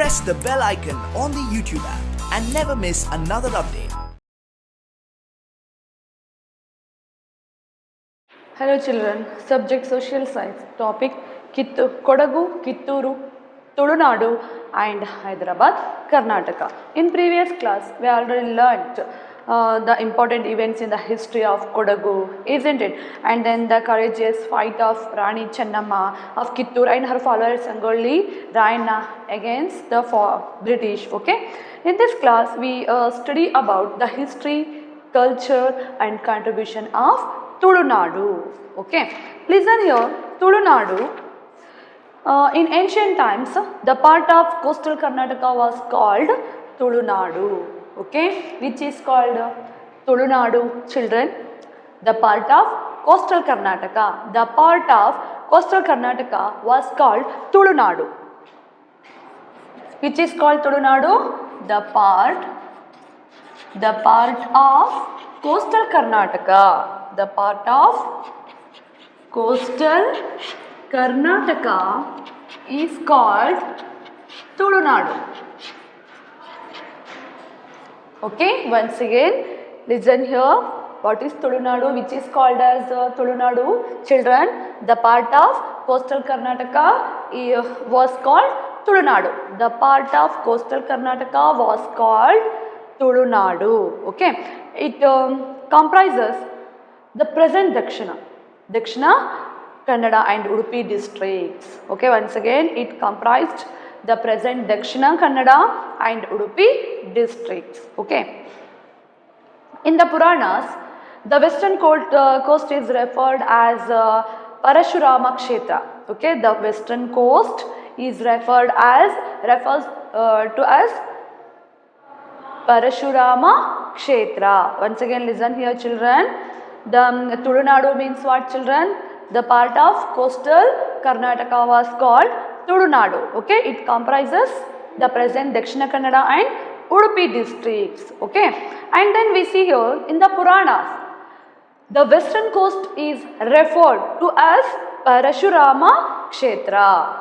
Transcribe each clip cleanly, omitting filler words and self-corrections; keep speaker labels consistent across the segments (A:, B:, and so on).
A: press the bell icon on the YouTube app and never miss another update.
B: Hello children, subject social science, topic Kodagu, Kitturu, Tulunadu and Hyderabad, Karnataka. In previous class, we already learnt the important events in the history of Kodagu, isn't it? And then the courageous fight of Rani Chennamma of Kittur and her follower Sangolli Raina against the British. Okay. In this class, we study about the history, culture and contribution of Tulunadu. Okay. Listen here, Tulunadu. In ancient times, the part of coastal Karnataka was called Tulunadu. Okay, which is called Tulunadu, children. The part of coastal Karnataka. The part of coastal Karnataka was called Tulunadu. Which is called Tulunadu? The part of coastal Karnataka. The part of coastal Karnataka is called Tulunadu. Okay, once again, listen here. What is Tulunadu, which is called as Tulunadu? Children, the part of coastal Karnataka was called Tulunadu. The part of coastal Karnataka was called Tulunadu. Okay, it comprises the present Dakshina, Kannada and Udupi districts. Okay, once again, it comprised the present Dakshina Kannada and Udupi districts. Okay. In the Puranas, the western coast is referred as Parashurama Kshetra. Okay, the western coast is refers to as Parashurama Kshetra. Once again, listen here, children. The Tulunadu means what, children? The part of coastal Karnataka was called Tulunadu. Okay, it comprises the present Dakshina Kannada and Udupi districts. Okay, and then we see here in the Puranas, the western coast is referred to as Parashurama Kshetra.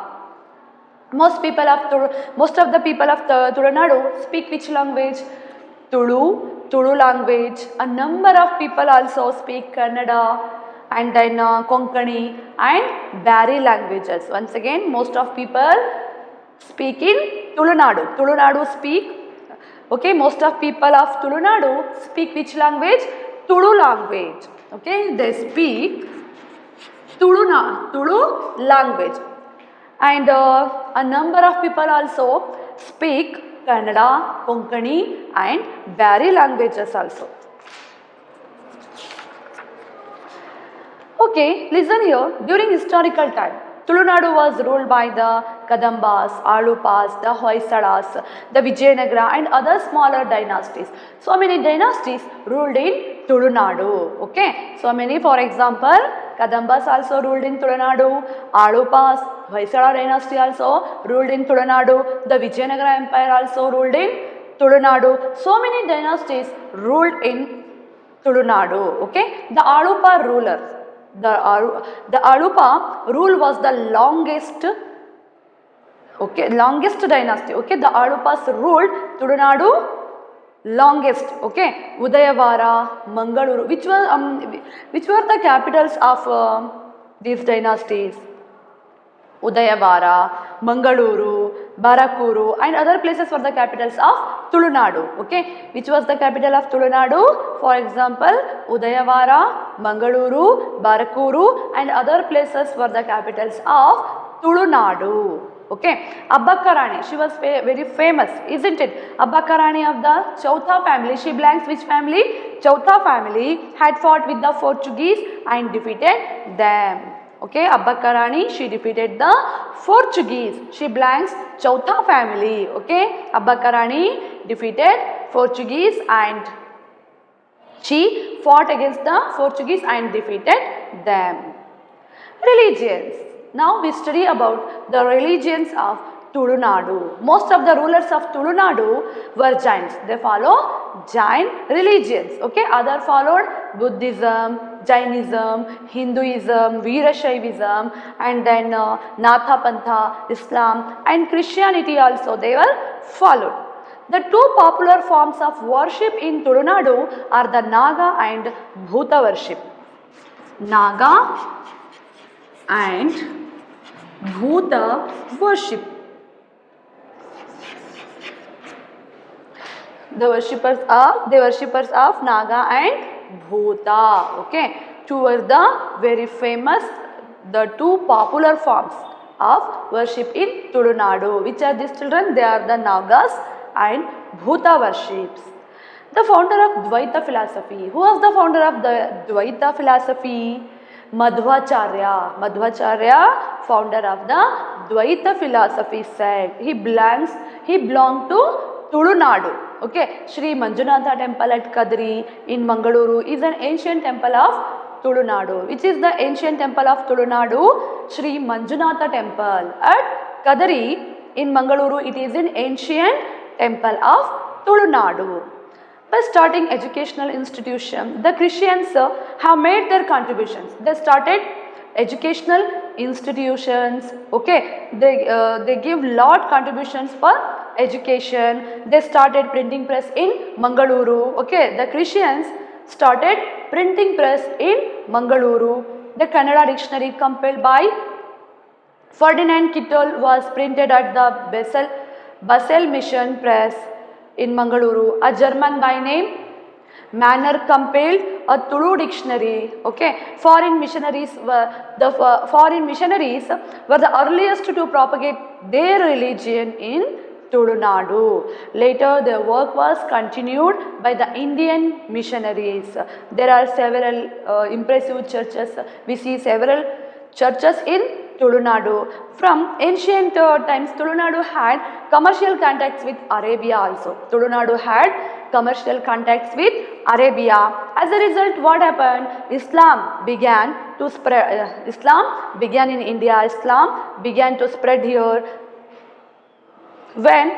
B: Most of the people of Tulunadu speak which language? Tulu language. A number of people also speak Kannada and then Konkani and Bari languages. Once again, most of people speak in Tulunadu. Tulunadu speak. Okay, most of people of Tulunadu speak which language? Tulu language. Okay, they speak Tulu language. And a number of people also speak Kannada, Konkani and Bari languages also. Okay, listen here. During historical time, Tulunadu was ruled by the Kadambas, Alupas, the Hoysalas, the Vijayanagara and other smaller dynasties. So many dynasties ruled in Tulunadu. Okay, so many, for example, Kadambas also ruled in Tulunadu, Alupas, Hoysala dynasty also ruled in Tulunadu, the Vijayanagara Empire also ruled in Tulunadu. So many dynasties ruled in Tulunadu. Okay, the Alupa ruler. The Alupa rule was the longest dynasty. Okay, the Alupas ruled Tulunadu longest. Okay, Udayavara, Mangaluru, which were the capitals of these dynasties? Udayavara, Mangaluru, Barakuru and other places were the capitals of Tulunadu. Okay, which was the capital of Tulunadu? For example, Udayavara, Mangaluru, Barakuru and other places were the capitals of Tulunadu. Okay, Abbakka Rani, she was very famous, isn't it? Abbakka Rani of the Chautha family, she belongs which family? Chautha family, had fought with the Portuguese and defeated them. Okay, Abbakka Rani, she defeated the Portuguese. She belongs Chautha family. Okay, Abbakka Rani defeated Portuguese and she fought against the Portuguese and defeated them. Religions. Now we study about the religions of Tulunadu. Most of the rulers of Tulunadu were Jains. They follow Jain religions. Okay, other followed Buddhism, Jainism, Hinduism, Veerashaivism, and then Natha Pantha, Islam, and Christianity also they were followed. The two popular forms of worship in Tulunadu are the Naga and Bhuta worship. Naga and Bhuta worship. The worshippers of Naga and Bhuta. Okay, two were the very famous, the two popular forms of worship in Tulunadu. Which are these children? They are the Nagas and Bhuta worships. The founder of Dvaita philosophy. Who was the founder of the Dvaita philosophy? Madhvacharya. Madhvacharya, founder of the Dvaita philosophy sect. He belonged to Tulunadu. Okay, Sri Manjunatha temple at Kadri in Mangaluru is an ancient temple of Tulunadu. Which is the ancient temple of Tulunadu? Sri Manjunatha temple at Kadari in Mangaluru. It is an ancient temple of Tulunadu. By starting educational institution, the Christians have made their contributions. They started educational institutions. Okay, they give lot contributions for education. They started printing press in Mangaluru. Okay, the Christians started printing press in Mangaluru. The Kannada dictionary compiled by Ferdinand Kittel was printed at the Basel Mission Press in Mangaluru. A German by name Manner compiled a Tulu dictionary. Okay, foreign missionaries were the earliest to propagate their religion in Tulunadu. Later, their work was continued by the Indian missionaries. There are several impressive churches. We see several churches in Tulunadu. From ancient times, Tulunadu had commercial contacts with Arabia also. Tulunadu had commercial contacts with Arabia. As a result, what happened? Islam began to spread. Islam began in India. Islam began to spread here. When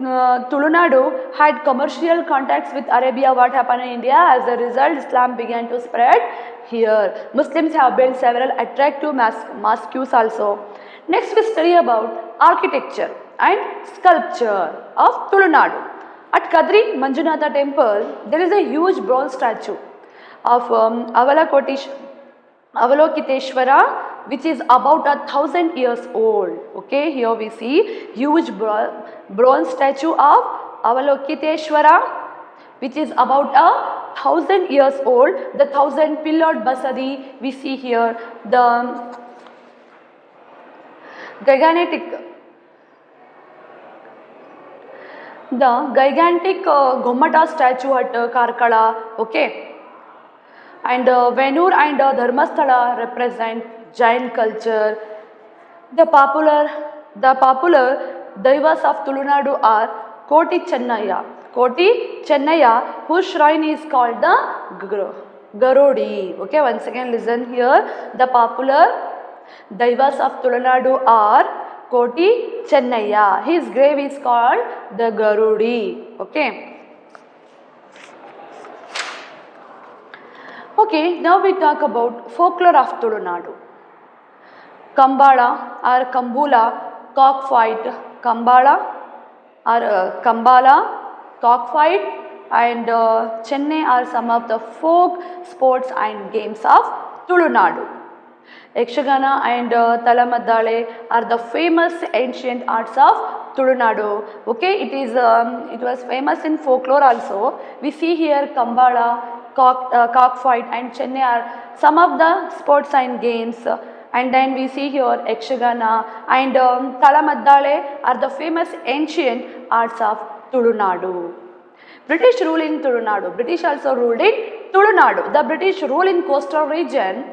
B: Tulunadu had commercial contacts with Arabia, what happened in India? As a result, Islam began to spread here. Muslims have built several attractive mosques also. Next, we study about architecture and sculpture of Tulunadu. At Kadri Manjunatha temple, there is a huge bronze statue of Avalokiteshvara, which is about 1,000 years old. Okay, here we see huge bronze statue of Avalokiteshvara, which is about 1,000 years old. The 1,000-pillared basadi we see here. The gigantic Gommata statue at Karkala. Okay. And Venur and Dharmasthala represent Jain culture. The popular Daivas of Tulunadu are Koti Chennaya, whose shrine is called the Garodi. Okay, once again listen here. The popular Daivas of Tulunadu are Koti Chennaya. His grave is called the Garudi. Okay. Okay, now we talk about folklore of Tulunadu. Kambala or Kambula, cockfight. Kambala or Kambala, cockfight, and Chennai are some of the folk sports and games of Tulunadu. Yakshagana and Talamaddale are the famous ancient arts of Tulunadu. Okay, it was famous in folklore also. We see here Kambala, cockfight, and Chennai are some of the sports and games. And then we see here Yakshagana and Talamaddale are the famous ancient arts of Tulunadu. British rule in Tulunadu. British also ruled in Tulunadu. The British rule in coastal region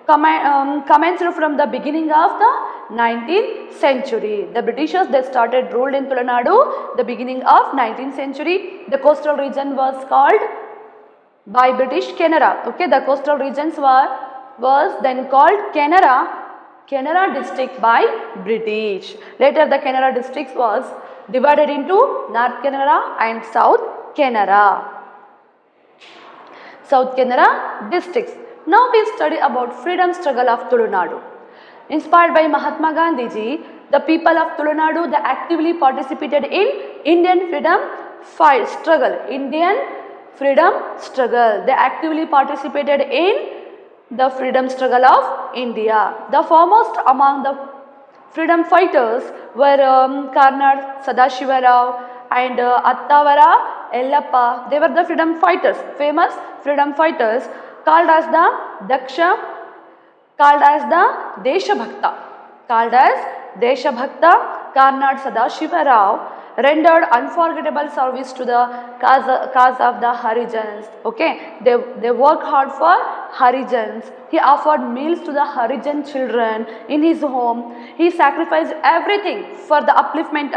B: commenced from the beginning of the 19th century. The Britishers, they started ruled in Tulunadu the beginning of 19th century. The coastal region was called by British Canara. Okay, the coastal regions was then called Canara, Canara district by British. Later the Canara districts was divided into North Canara and South Canara. South Canara districts. Now we study about freedom struggle of Tulunadu. Inspired by Mahatma Gandhiji, the people of Tulunadu they actively participated in Indian freedom struggle. Indian freedom struggle. They actively participated in the freedom struggle of India. The foremost among the freedom fighters were Karnad Sadashiva Rao and Attavara Ellappa. They were the freedom fighters, famous freedom fighters called as the Daksha, called as the Deshabhakta. Called as Deshabhakta, Karnad Sadashiva Rao rendered unforgettable service to the cause of the Harijans. Okay, they worked hard for Harijans. He offered meals to the Harijan children in his home. He sacrificed everything for the upliftment,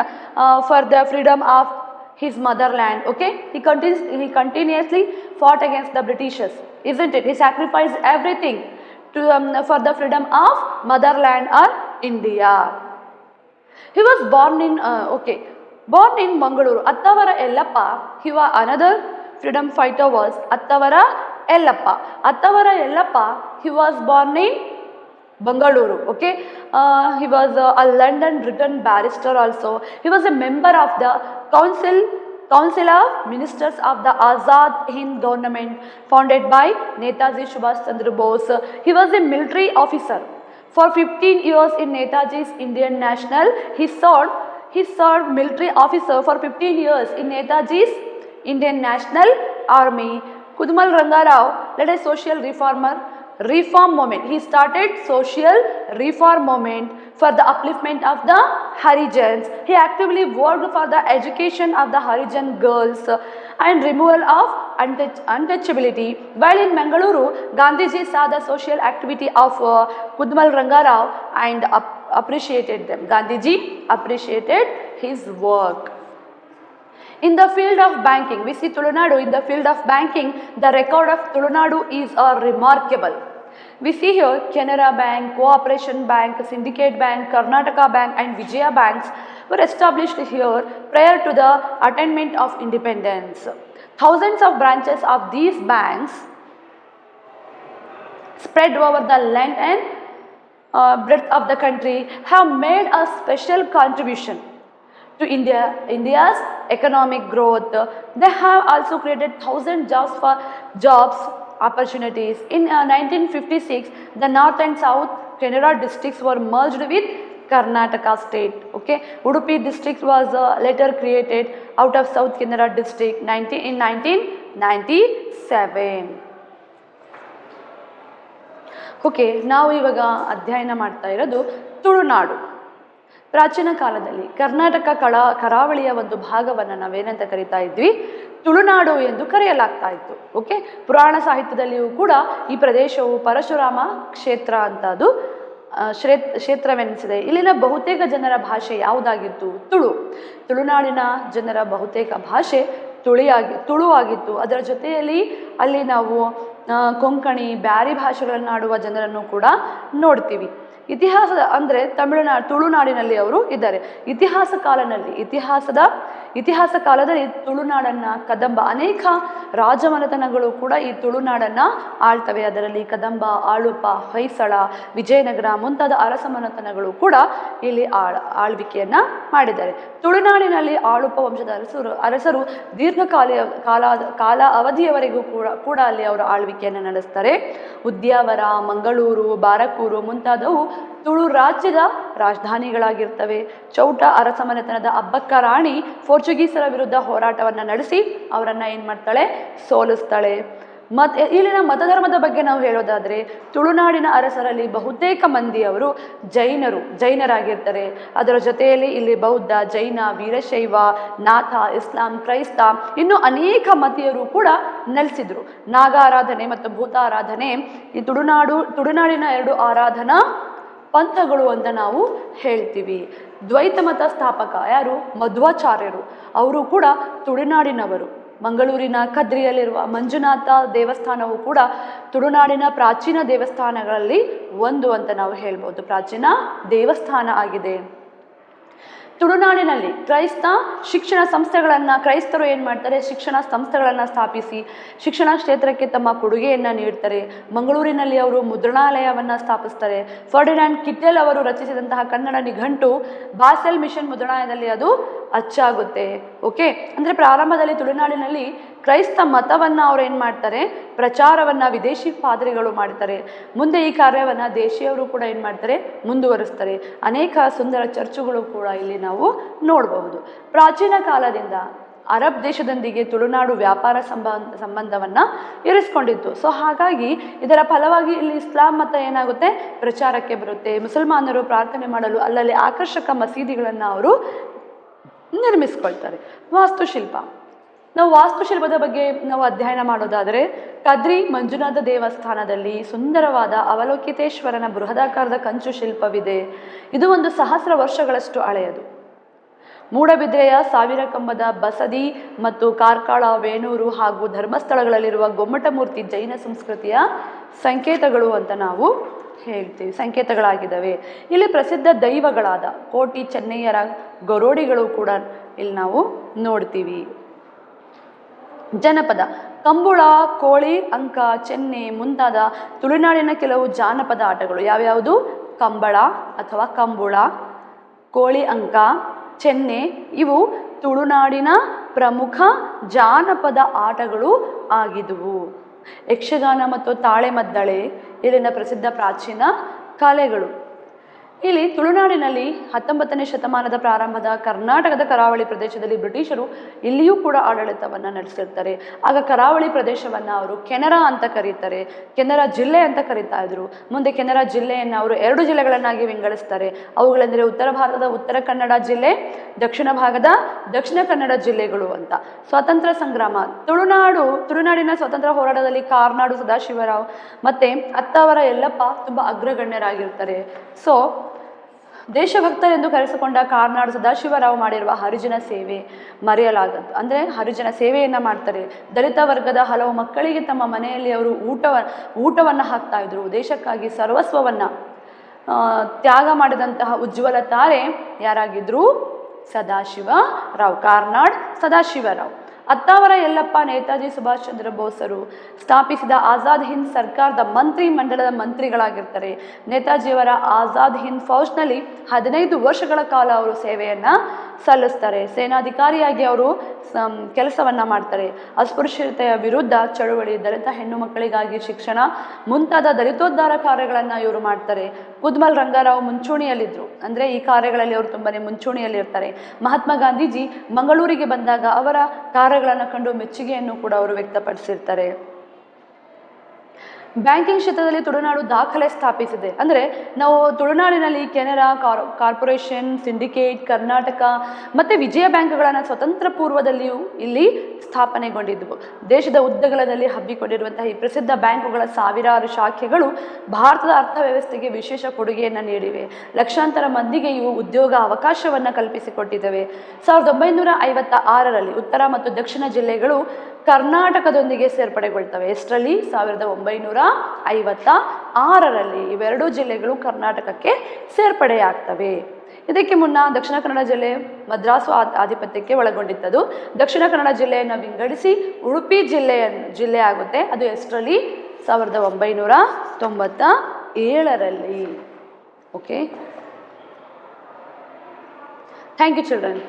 B: for the freedom of his motherland. Okay, he continuously fought against the Britishers, isn't it? He sacrificed everything to for the freedom of motherland or India. He was born in born in Mangaluru. Attavara Ellappa, he was another freedom fighter was Attavara Ellappa. Attavara Ellappa, he was born in Bangalore. Okay, he was a London written barrister also. He was a member of the Council of Ministers of the Azad Hind government founded by Netaji Subhash Chandra Bose. He was a military officer. For 15 years in Netaji's Indian National, he served military officer for 15 years in Netaji's Indian National Army. Kudumal Rangarao led a social reform movement. He started social reform movement for the upliftment of the Harijans. He actively worked for the education of the Harijan girls and removal of untouchability. While in Mangaluru, Gandhiji saw the social activity of Kudumal Rangarao and appreciated them. Gandhiji appreciated his work. In the field of banking, we see Tulunadu in the field of banking, the record of Tulunadu is remarkable. We see here Canara Bank, Cooperation Bank, Syndicate Bank, Karnataka Bank and Vijaya Banks were established here prior to the attainment of independence. Thousands of branches of these banks spread over the length and breadth of the country have made a special contribution to India's economic growth. They have also created 1,000 jobs opportunities. In 1956, the North and South Canara districts were merged with Karnataka state. Okay, Udupi district was later created out of South Canara district in 1997. Okay, ನಾವು ಇವಾಗ ಅಧ್ಯಯನ ಮಾಡ್ತಾ ಇರೋದು ತುಳುನಾಡು. ಪ್ರಾಚೀನ ಕಾಲದಲ್ಲಿ ಕರ್ನಾಟಕ ಕರಾವಳಿಯ ಒಂದು ಭಾಗವನ್ನು ನಾವೇನಂತ ಕರಿತಾ ಇದ್ವಿ, ತುಳುನಾಡು ಎಂದು ಕರೆಯಲಾಗ್ತಾ ಇತ್ತು. ಓಕೆ, ಪುರಾಣ ಸಾಹಿತ್ಯದಲ್ಲಿಯೂ ಕೂಡ ಈ ಪ್ರದೇಶವು ಪರಶುರಾಮ ಕ್ಷೇತ್ರ ಅಂತ ಅದು ಕ್ಷೇತ್ರವೆನಿಸಿದೆ. ಇಲ್ಲಿನ ಬಹುತೇಕ ಜನರ ಭಾಷೆ ಯಾವುದಾಗಿತ್ತು? ತುಳುನಾಡಿನ ಜನರ ಬಹುತೇಕ ಭಾಷೆ ತುಳು ಆಗಿತ್ತು. ಅದರ ಜೊತೆಯಲ್ಲಿ ಅಲ್ಲಿ ನಾವು ಕೊಂಕಣಿ ಬ್ಯಾರಿ ಭಾಷೆಗಳನ್ನಾಡುವ ಜನರನ್ನು ಕೂಡ ನೋಡ್ತೀವಿ. ಇತಿಹಾಸದ ಅಂದರೆ ತುಳುನಾಡಿನಲ್ಲಿ ಅವರು ಇದ್ದಾರೆ. ಇತಿಹಾಸ ಕಾಲದಲ್ಲಿ ತುಳುನಾಡನ್ನು ಕದಂಬ ಅನೇಕ ರಾಜಮನೆತನಗಳು ಕೂಡ ಈ ತುಳುನಾಡನ್ನು ಆಳ್ತವೆ. ಅದರಲ್ಲಿ ಕದಂಬ, ಆಳುಪ, ಹೊಯ್ಸಳ, ವಿಜಯನಗರ ಮುಂತಾದ ಅರಸ ಮನೆತನಗಳು ಕೂಡ ಇಲ್ಲಿ ಆಳ್ವಿಕೆಯನ್ನು ಮಾಡಿದ್ದಾರೆ. ತುಳುನಾಡಿನಲ್ಲಿ ಆಳುಪ ವಂಶದ ಅರಸರು ಕಾಲ ಅವಧಿಯವರೆಗೂ ಕೂಡ ಅಲ್ಲಿ ಅವರು ಆಳ್ವಿಕೆಯನ್ನು ನಡೆಸ್ತಾರೆ. ಉದ್ಯಾವರ, ಮಂಗಳೂರು, ಬಾರಕೂರು ಮುಂತಾದವು ತುಳು ರಾಜ್ಯದ ರಾಜಧಾನಿಗಳಾಗಿರ್ತವೆ. ಚೌಟ ಅರಸಮನೆತನದ ಅಬ್ಬಕ್ಕ ರಾಣಿ ಪೋರ್ಚುಗೀಸರ ವಿರುದ್ಧ ಹೋರಾಟವನ್ನು ನಡೆಸಿ ಅವರನ್ನು ಏನು ಮಾಡ್ತಾಳೆ? ಸೋಲಿಸ್ತಾಳೆ. ಇಲ್ಲಿನ ಮತಧರ್ಮದ ಬಗ್ಗೆ ನಾವು ಹೇಳೋದಾದರೆ ತುಳುನಾಡಿನ ಅರಸರಲ್ಲಿ ಬಹುತೇಕ ಮಂದಿ ಅವರು ಜೈನರಾಗಿರ್ತಾರೆ. ಅದರ ಜೊತೆಯಲ್ಲಿ ಇಲ್ಲಿ ಬೌದ್ಧ, ಜೈನ, ವೀರಶೈವ, ನಾಥ, ಇಸ್ಲಾಂ, ಕ್ರೈಸ್ತ ಇನ್ನೂ ಅನೇಕ ಮತೀಯರು ಕೂಡ ನೆಲೆಸಿದ್ರು. ನಾಗ ಆರಾಧನೆ ಮತ್ತು ಭೂತ ಆರಾಧನೆ ಈ ತುಳುನಾಡಿನ ಎರಡು ಆರಾಧನಾ ಪಂಥಗಳು ಅಂತ ನಾವು ಹೇಳ್ತೀವಿ. ದ್ವೈತ ಮತ ಸ್ಥಾಪಕ ಯಾರು? ಮಧ್ವಾಚಾರ್ಯರು. ಅವರು ಕೂಡ ತುಳುನಾಡಿನವರು. ಮಂಗಳೂರಿನ ಕದ್ರಿಯಲ್ಲಿರುವ ಮಂಜುನಾಥ ದೇವಸ್ಥಾನವು ಕೂಡ ತುಳುನಾಡಿನ ಪ್ರಾಚೀನ ದೇವಸ್ಥಾನಗಳಲ್ಲಿ ಒಂದು ಅಂತ ನಾವು ಹೇಳ್ಬೋದು. ಪ್ರಾಚೀನ ದೇವಸ್ಥಾನ ಆಗಿದೆ. ತುಳುನಾಡಿನಲ್ಲಿ ಕ್ರೈಸ್ತರು ಏನು ಮಾಡ್ತಾರೆ, ಶಿಕ್ಷಣ ಸಂಸ್ಥೆಗಳನ್ನು ಸ್ಥಾಪಿಸಿ ಶಿಕ್ಷಣ ಕ್ಷೇತ್ರಕ್ಕೆ ತಮ್ಮ ಕೊಡುಗೆಯನ್ನು ನೀಡ್ತಾರೆ. ಮಂಗಳೂರಿನಲ್ಲಿ ಅವರು ಮುದ್ರಣಾಲಯವನ್ನು ಸ್ಥಾಪಿಸ್ತಾರೆ. ಫರ್ಡಿನಾಂಡ್ ಕಿಟ್ಟೆಲ್ ಅವರು ರಚಿಸಿದಂತಹ ಕನ್ನಡ ನಿಘಂಟು ಬಾಸೆಲ್ ಮಿಷನ್ ಮುದ್ರಣಾಲಯದಲ್ಲಿ ಅದು ಅಚ್ಚಾಗುತ್ತೆ. ಓಕೆ, ಅಂದರೆ ಪ್ರಾರಂಭದಲ್ಲಿ ತುಳುನಾಡಿನಲ್ಲಿ ಕ್ರೈಸ್ತ ಮತವನ್ನು ಅವ್ರು ಏನು ಮಾಡ್ತಾರೆ, ಪ್ರಚಾರವನ್ನು ವಿದೇಶಿ ಪಾದ್ರಿಗಳು ಮಾಡ್ತಾರೆ. ಮುಂದೆ ಈ ಕಾರ್ಯವನ್ನು ದೇಶೀಯವರು ಕೂಡ ಏನು ಮಾಡ್ತಾರೆ, ಮುಂದುವರಿಸ್ತಾರೆ. ಅನೇಕ ಸುಂದರ ಚರ್ಚುಗಳು ಕೂಡ ಇಲ್ಲಿ ನಾವು ನೋಡಬಹುದು. ಪ್ರಾಚೀನ ಕಾಲದಿಂದ ಅರಬ್ ದೇಶದೊಂದಿಗೆ ತುಳುನಾಡು ವ್ಯಾಪಾರ ಸಂಬಂಧವನ್ನು ಇರಿಸ್ಕೊಂಡಿತ್ತು. ಸೊ ಹಾಗಾಗಿ ಇದರ ಫಲವಾಗಿ ಇಲ್ಲಿ ಇಸ್ಲಾಂ ಮತ ಏನಾಗುತ್ತೆ, ಪ್ರಚಾರಕ್ಕೆ ಬರುತ್ತೆ. ಮುಸಲ್ಮಾನರು ಪ್ರಾರ್ಥನೆ ಮಾಡಲು ಅಲ್ಲಲ್ಲಿ ಆಕರ್ಷಕ ಮಸೀದಿಗಳನ್ನು ಅವರು ನಿರ್ಮಿಸ್ಕೊಳ್ತಾರೆ. ವಾಸ್ತುಶಿಲ್ಪ, ನಾವು ವಾಸ್ತುಶಿಲ್ಪದ ಬಗ್ಗೆ ನಾವು ಅಧ್ಯಯನ ಮಾಡೋದಾದರೆ ಕದ್ರಿ ಮಂಜುನಾಥ ದೇವಸ್ಥಾನದಲ್ಲಿ ಸುಂದರವಾದ ಅವಲೋಕಿತೇಶ್ವರನ ಬೃಹದಾಕಾರದ ಕಂಚು ಶಿಲ್ಪವಿದೆ. ಇದು 1,000 ವರ್ಷಗಳಷ್ಟು ಹಳೆಯದು. ಮೂಡಬಿದ್ರೆಯ 1000 ಕಂಬದ ಬಸದಿ ಮತ್ತು ಕಾರ್ಕಳ, ವೇಣೂರು ಹಾಗೂ ಧರ್ಮಸ್ಥಳಗಳಲ್ಲಿರುವ ಗೊಮ್ಮಟ ಮೂರ್ತಿ ಜೈನ ಸಂಸ್ಕೃತಿಯ ಸಂಕೇತಗಳು ಅಂತ ನಾವು ಹೇಳ್ತೀವಿ, ಸಂಕೇತಗಳಾಗಿದ್ದಾವೆ. ಇಲ್ಲಿ ಪ್ರಸಿದ್ಧ ದೈವಗಳಾದ ಕೋಟಿ ಚೆನ್ನಯ್ಯರ ಗರೋಡಿಗಳು ಕೂಡ ಇಲ್ಲಿ ನಾವು ನೋಡ್ತೀವಿ. ಜನಪದ, ಕಂಬುಳ, ಕೋಳಿ, ಅಂಕ, ಚೆನ್ನೆ ಮುಂತಾದ ತುಳುನಾಡಿನ ಕೆಲವು ಜಾನಪದ ಆಟಗಳು ಯಾವ್ಯಾವುದು, ಕಂಬಳ ಅಥವಾ ಕಂಬುಳ, ಕೋಳಿ ಅಂಕ, ಚೆನ್ನೆ ಇವು ತುಳುನಾಡಿನ ಪ್ರಮುಖ ಜಾನಪದ ಆಟಗಳು ಆಗಿದ್ವು. ಯಕ್ಷಗಾನ ಮತ್ತು ತಾಳೆಮದ್ದಳೆ ಇಲ್ಲಿನ ಪ್ರಸಿದ್ಧ ಪ್ರಾಚೀನ ಕಲೆಗಳು. ಇಲ್ಲಿ ತುಳುನಾಡಿನಲ್ಲಿ 19ನೇ ಶತಮಾನದ ಪ್ರಾರಂಭದ ಕರ್ನಾಟಕದ ಕರಾವಳಿ ಪ್ರದೇಶದಲ್ಲಿ ಬ್ರಿಟಿಷರು ಇಲ್ಲಿಯೂ ಕೂಡ ಆಡಳಿತವನ್ನು ನಡೆಸಿರ್ತಾರೆ. ಆಗ ಕರಾವಳಿ ಪ್ರದೇಶವನ್ನು ಅವರು ಕೆನರಾ ಅಂತ ಕರೀತಾರೆ, ಕೆನರಾ ಜಿಲ್ಲೆ ಅಂತ ಕರೀತಾ ಇದ್ರು. ಮುಂದೆ ಕೆನರಾ ಜಿಲ್ಲೆಯನ್ನು ಅವರು 2 ಜಿಲ್ಲೆಗಳನ್ನಾಗಿ ವಿಂಗಡಿಸ್ತಾರೆ. ಅವುಗಳೆಂದರೆ ಉತ್ತರ ಭಾರತದ ಉತ್ತರ ಕನ್ನಡ ಜಿಲ್ಲೆ, ದಕ್ಷಿಣ ಭಾಗದ ದಕ್ಷಿಣ ಕನ್ನಡ ಜಿಲ್ಲೆಗಳು ಅಂತ. ಸ್ವಾತಂತ್ರ್ಯ ಸಂಗ್ರಾಮ, ತುಳುನಾಡಿನ ಸ್ವಾತಂತ್ರ್ಯ ಹೋರಾಟದಲ್ಲಿ ಕಾರ್ನಾಡು ಸದಾಶಿವರಾವ್ ಮತ್ತೆ ಅತ್ತಾವರ ಯಲ್ಲಪ್ಪ ತುಂಬ ಅಗ್ರಗಣ್ಯರಾಗಿರ್ತಾರೆ. ಸೊ ದೇಶಭಕ್ತರೆಂದು ಕರೆಸಿಕೊಂಡ ಕಾರ್ನಾಡು ಸದಾಶಿವರಾವ್ ಮಾಡಿರುವ ಹರಿಜನ ಸೇವೆ ಮರೆಯಲಾಗದು. ಅಂದರೆ ಹರಿಜನ ಸೇವೆಯನ್ನು ಮಾಡ್ತಾರೆ. ದಲಿತ ವರ್ಗದ ಹಲವು ಮಕ್ಕಳಿಗೆ ತಮ್ಮ ಮನೆಯಲ್ಲಿ ಅವರು ಊಟವನ್ನು ಹಾಕ್ತಾ ಇದ್ರು. ದೇಶಕ್ಕಾಗಿ ಸರ್ವಸ್ವವನ್ನು ತ್ಯಾಗ ಮಾಡಿದಂತಹ ಉಜ್ವಲ ತಾರೆ ಯಾರಾಗಿದ್ರು, ಸದಾಶಿವರಾವ್, ಕಾರ್ನಾಡ್ ಸದಾಶಿವರಾವ್. ಅತ್ತಾವರ ಯಲ್ಲಪ್ಪ ನೇತಾಜಿ ಸುಭಾಷ್ ಚಂದ್ರ ಬೋಸರು ಸ್ಥಾಪಿಸಿದ ಆಜಾದ್ ಹಿಂದ್ ಸರ್ಕಾರದ ಮಂತ್ರಿ ಮಂಡಲದ ಮಂತ್ರಿಗಳಾಗಿರ್ತಾರೆ. ನೇತಾಜಿಯವರ ಆಜಾದ್ ಹಿಂದ್ ಫೌಜ್ನಲ್ಲಿ 15 ವರ್ಷಗಳ ಕಾಲ ಅವರು ಸೇವೆಯನ್ನು ಸಲ್ಲಿಸ್ತಾರೆ. ಸೇನಾಧಿಕಾರಿಯಾಗಿ ಅವರು ಕೆಲಸವನ್ನು ಮಾಡ್ತಾರೆ. ಅಸ್ಪೃಶ್ಯತೆಯ ವಿರುದ್ಧ ಚಳುವಳಿ, ದಲಿತ ಹೆಣ್ಣು ಮಕ್ಕಳಿಗಾಗಿ ಶಿಕ್ಷಣ ಮುಂತಾದ ದಲಿತೋದ್ಧಾರ ಕಾರ್ಯಗಳನ್ನು ಇವರು ಮಾಡ್ತಾರೆ. ಕುದ್ಮಲ್ ರಂಗಾರಾವ್ ಮುಂಚೂಣಿಯಲ್ಲಿದ್ದರು, ಅಂದರೆ ಈ ಕಾರ್ಯಗಳಲ್ಲಿ ಅವರು ತುಂಬಾ ಮುಂಚೂಣಿಯಲ್ಲಿರ್ತಾರೆ. ಮಹಾತ್ಮ ಗಾಂಧೀಜಿ ಮಂಗಳೂರಿಗೆ ಬಂದಾಗ ಅವರ ಕಾರ್ಯಗಳನ್ನು ಕಂಡು ಮೆಚ್ಚುಗೆಯನ್ನು ಕೂಡ ಅವರು ವ್ಯಕ್ತಪಡಿಸಿರ್ತಾರೆ. ಬ್ಯಾಂಕಿಂಗ್ ಕ್ಷೇತ್ರದಲ್ಲಿ ತುಳುನಾಡು ದಾಖಲೆ ಸ್ಥಾಪಿಸಿದೆ. ಅಂದರೆ ನಾವು ತುಳುನಾಡಿನಲ್ಲಿ ಕೆನರಾ ಕಾರ್ಪೊರೇಷನ್, ಸಿಂಡಿಕೇಟ್, ಕರ್ನಾಟಕ ಮತ್ತು ವಿಜಯ ಬ್ಯಾಂಕ್ಗಳನ್ನು ಸ್ವತಂತ್ರ ಪೂರ್ವದಲ್ಲಿಯೂ ಇಲ್ಲಿ ಸ್ಥಾಪನೆಗೊಂಡಿದ್ದವು. ದೇಶದ ಉದ್ದಗಲದಲ್ಲಿ ಹಬ್ಬಿಕೊಂಡಿರುವಂತಹ ಈ ಪ್ರಸಿದ್ಧ ಬ್ಯಾಂಕುಗಳ ಸಾವಿರಾರು ಶಾಖೆಗಳು ಭಾರತದ ಅರ್ಥವ್ಯವಸ್ಥೆಗೆ ವಿಶೇಷ ಕೊಡುಗೆಯನ್ನು ನೀಡಿವೆ. ಲಕ್ಷಾಂತರ ಮಂದಿಗೆ ಇವು ಉದ್ಯೋಗ ಅವಕಾಶವನ್ನು ಕಲ್ಪಿಸಿಕೊಟ್ಟಿದ್ದಾವೆ. 1956ರಲ್ಲಿ ಉತ್ತರ ಮತ್ತು ದಕ್ಷಿಣ ಜಿಲ್ಲೆಗಳು ಕರ್ನಾಟಕದೊಂದಿಗೆ ಸೇರ್ಪಡೆಗೊಳ್ತವೆ. ಎಷ್ಟರಲ್ಲಿ? 1956ರಲ್ಲಿ ಇವೆರಡೂ ಜಿಲ್ಲೆಗಳು ಕರ್ನಾಟಕಕ್ಕೆ ಸೇರ್ಪಡೆಯಾಗ್ತವೆ. ಇದಕ್ಕೆ ಮುನ್ನ ದಕ್ಷಿಣ ಕನ್ನಡ ಜಿಲ್ಲೆ ಮದ್ರಾಸು ಆಧಿಪತ್ಯಕ್ಕೆ ಒಳಗೊಂಡಿದ್ದದು. ದಕ್ಷಿಣ ಕನ್ನಡ ಜಿಲ್ಲೆಯನ್ನು ವಿಂಗಡಿಸಿ ಉಡುಪಿ ಜಿಲ್ಲೆ ಆಗುತ್ತೆ. ಅದು ಎಷ್ಟರಲ್ಲಿ? 1997ರಲ್ಲಿ. Okay, thank you children.